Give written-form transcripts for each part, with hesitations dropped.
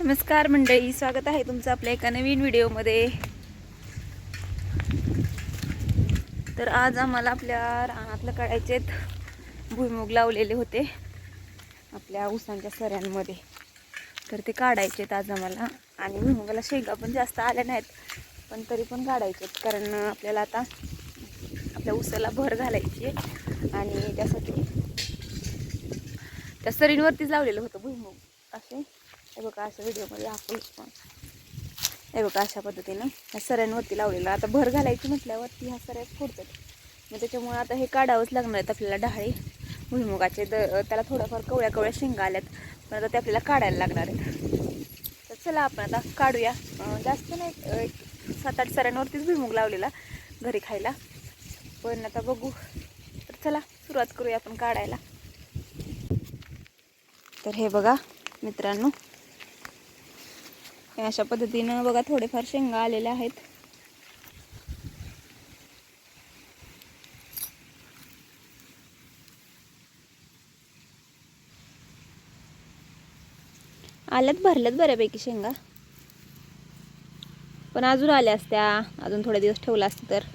नमस्कार मंडळी, स्वागत आहे तुमचं आपल्या एका नवीन व्हिडिओमध्ये। तर आज आम्हाला आपल्या रानातलं काढायचेत। भुईमुग लावलेले होते आपल्या ऊसांच्या सऱ्यांमध्ये, तर ते काढायचेत आज आम्हाला। आणि भुईमुगाला शेंगा पण जास्त आल्या नाहीत, पण तरी पण काढायचेत, कारण आपल्याला आता आपल्या ऊसाला भर घालायची आहे। आणि त्यासाठी त्या सरींवरतीच लावलेलं होतं भुईमुग। असे हे बघा, अशा व्हिडिओमध्ये आपण हे बघा अशा पद्धतीनं ह्या सऱ्यांवरती लावलेलं। आता भर घालायची म्हटल्यावरती ह्या सऱ्या फोडतात, मग त्याच्यामुळे आता हे काढावंच लागणार आहेत आपल्याला डहाळे भुईमुगाचे। त्याला थोड्याफार कवळ्या कवळ्या शेंगा आल्यात, पण आता ते आपल्याला काढायला लागणार आहेत। तर चला आपण आता काढूया। जास्त नाही, 7-8 सऱ्यांवरतीच भुईमुग लावलेला घरी खायला, पण आता बघू। तर चला सुरुवात करूया आपण काढायला। तर हे बघा मित्रांनो, अशा पद्धतीनं बघा थोडेफार शेंगा आलेल्या आहेत। आल्यात, भरल्यात बऱ्यापैकी शेंगा, पण अजून आल्या असत्या, अजून थोडे दिवस ठेवला असतं तर।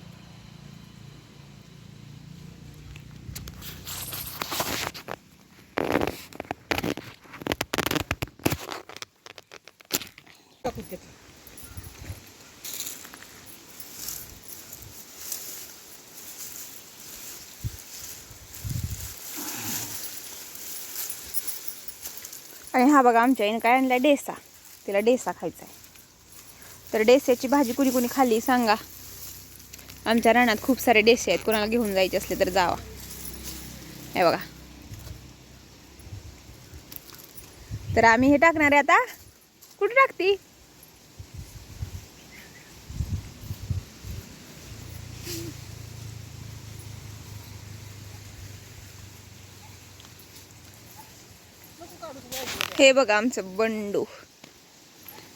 आणि हा बघा, आमच्या आईने काय आणला, डेसा। तिला डेसा खायचा आहे, तर डेस्याची भाजी कुणी कुणी खाल्ली सांगा। आमच्या रानात खूप सारे डेसे आहेत, कोणाला घेऊन जायचे असले तर जावा। हे बघा, तर आम्ही हे टाकणार आहे आता। कुठे टाकती? हे बघा आमचं बंडू,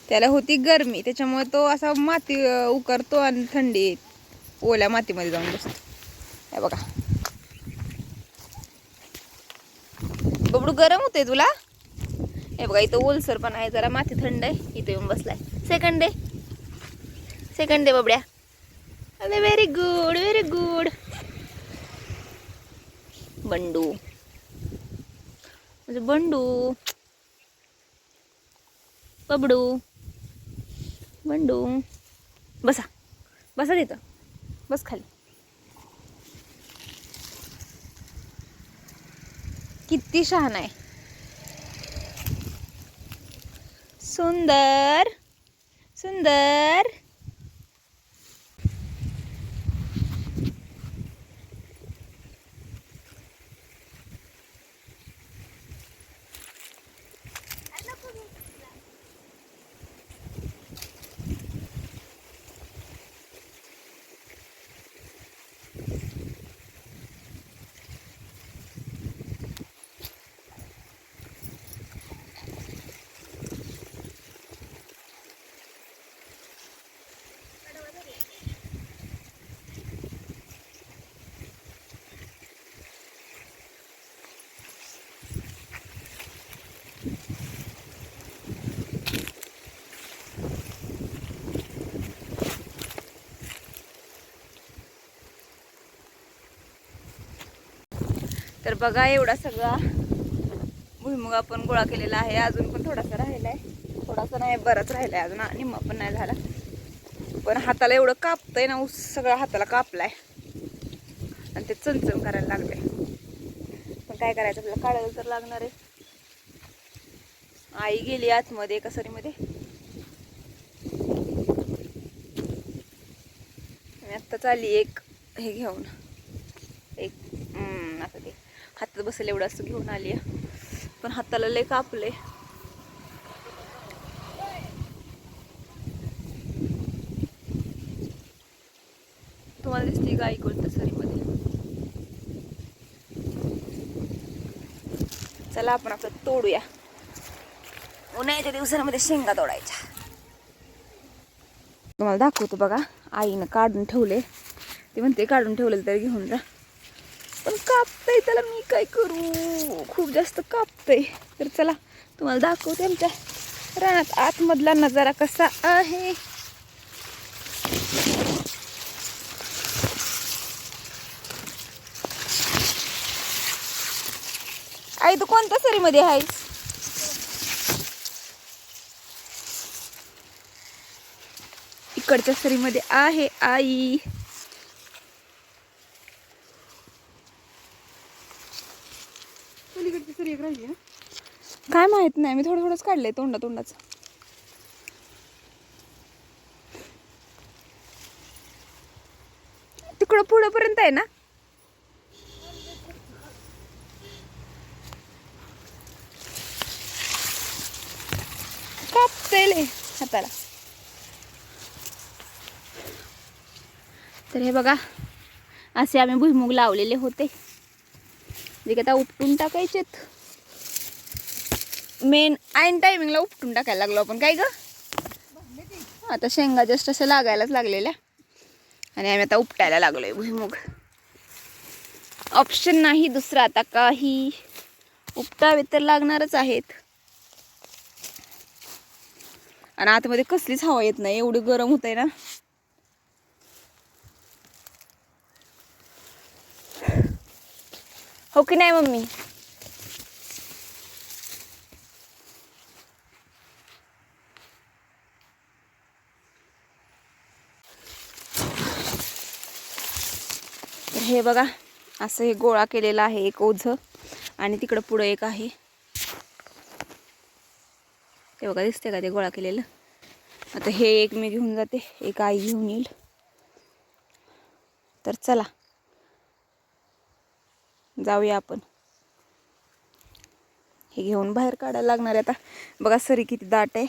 त्याला होती गरमी, त्याच्यामुळे तो असा माती उकरतो आणि थंडी ओल्या मातीमध्ये जाऊन बसतो। हे बघा, बबडू गरम होते तुला? हे बघा, इथं ओलसर पण आहे, जरा माती थंड आहे, इथे येऊन बसलाय। Second day, second day Babdya. अरे very good, very good Bandu, म्हणजे बंडू, बबडू, बंडू। बसा, बसा तिथं, बस खाली। किती शहाण आहे, सुंदर सुंदर। तर बघा, एवढा सगळा भुईमुग आपण गोळा केलेला आहे। अजून पण थोडासा राहिलाय, थोडासा नाही, बराच राहिलाय अजून, निम्मा पण नाही झाला। पण हाताला एवढं कापतंय ना, ऊस सगळा हाताला कापलाय आणि ते चणचण करायला लागले। पण काय करायचं, आपल्याला काढायला तर लागणार आहे। आई गेली आतमध्ये एका सरीमध्ये, आत्ताच आली एक हे घेऊन, एक असं ते हातात बसेल एवढं असं घेऊन आली, पण हाताला लय कापले। तुम्हाला दिसते गाई कोणत्या सरीमध्ये? चला आपण आपलं तोडूया, उन्हाळ्याच्या दिवसांमध्ये शेंगा तोडायच्या। तुम्हाला दाखवतो बघा, आईनं काढून ठेवले, ते म्हणते काढून ठेवलेलं तरी घेऊन जा, पण कापतंय त्याला, मी काय करू, खूप जास्त कापतंय। तर चला तुम्हाला दाखवते आमच्या रानात आतमधला नजारा कसा आहे. आई तू कोणत्या सरीमध्ये आहेस? इकडच्या सरीमध्ये आहे आई. पलीकडची सरी एक राहिली ना. काय माहित नाही, मी थोडं थोडंच काढलंय तोंडाचं. तिकडं पुढं पर्यंत आहे ना. कापतेल हाताला. तर हे बघा असे आम्ही भुईमुग लावलेले होते, जे की आता उपटून टाकायचेत. मेन ऐन टायमिंगला उपटून टाकायला लागलो आपण. काय ग, आता शेंगा जस्ट असे लागायलाच लागलेल्या आणि आम्ही आता उपटायला लागलोय भुईमुग. ऑप्शन नाही दुसरा आता काही. उपटावे तर लागणारच आहेत. आणि आतमध्ये कसलीच हवा येत नाही, एवढी गरम होत आहे ना. हो की नाही मम्मी? हे बघा असं हे गोळा केलेला आहे एक ओझं, आणि तिकडं पुढं एक आहे. ते बघा दिसते का ते गोळा केलेलं. आता हे एक मी घेऊन जाते, एक आई घेऊन येईल. तर चला जाऊया आपण. हे घेऊन बाहेर काढायला लागणार आहे आता. बघा सरी किती दाट आहे,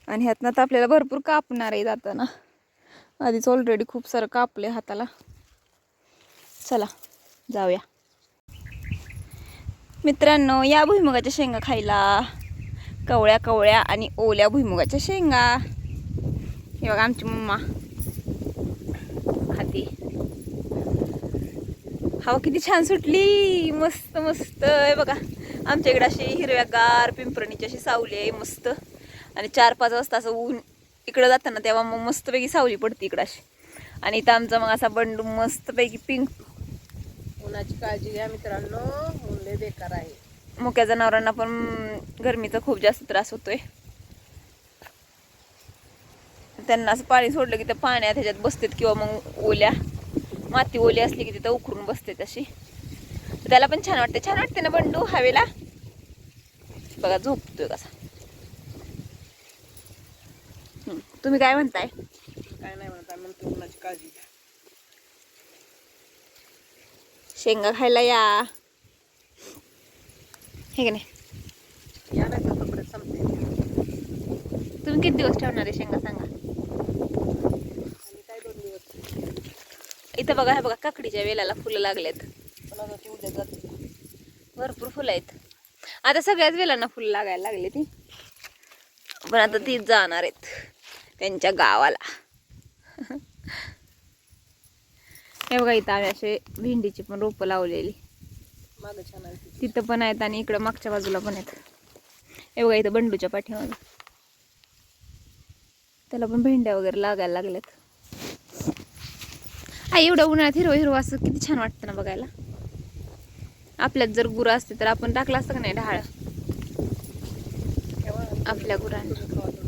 आणि ह्यातनं तर आपल्याला भरपूर कापणार आहे जाताना. आधीच ऑलरेडी खूप सारं कापले हाताला. चला जाऊया मित्रांनो. या भुईमुगाच्या शेंगा खायला. कवळ्या कवळ्या आणि ओल्या भुईमुगाच्या शेंगा. हे बघा आमची मम्मा खाती. हवा किती छान सुटली, मस्त मस्त. हे बघा आमच्या इकडे अशी हिरव्यागार पिंपरणीची अशी सावली आहे मस्त. आणि 4-5 वाजता असं ऊन इकडं जाताना तेव्हा मग मस्तपैकी सावली पडते इकडं अशी. आणि इथं आमचा मग असा बंडू मस्तपैकी पिंक. उन्हाची काळजी घ्या मित्रांनो, ऊन लय बेकार आहे. मुक्या जनावरांना पण गरमीचा खूप जास्त त्रास होतोय. त्यांना असं पाणी सोडलं की त्या पाण्यात ह्याच्यात बसतात, किंवा मग ओल्या माती ओली असली की तिथं उकरून बसते तशी. त्याला पण छान वाटते. छान वाटते ना बंडू हवेला. बघा झोपतोय कसा. तुम्ही काय म्हणताय? काय नाही म्हणत आम्ही, उन्हाची काळजी घ्या. शेंगा खायला या, हे की नाही? या नाही तर कपडे संपते. तुम्ही किती दिवस ठेवणार आहे शेंगा सांगा? आणि काय 2 दिवस. इथं बघा, हे बघा काकडीच्या वेलाला फुलं लागलेत. पण आता ती उद्या जाते. भरपूर फुलं आहेत. आता सगळ्याच वेलांना फुलं लागायला लागले ती. पण आता ती जाणार आहेत त्यांच्या गावाला. हे बघा इथं आम्ही असे भेंडीची पण रोपं लावलेली. मागं छान आहे. तिथं पण आहेत आणि इकडं मागच्या बाजूला पण आहेत. हे बघा इथं बंडूच्या पाठीमागे त्याला पण भेंड्या वगैरे लागायला लागल्यात. एवढं उन्हाळ्यात हिरवं हिरवं असं किती छान वाटतं ना बघायला. आपल्यात जर गुरं असते तर आपण टाकलं असतं का नाही ढाळ आपल्या गुरांना.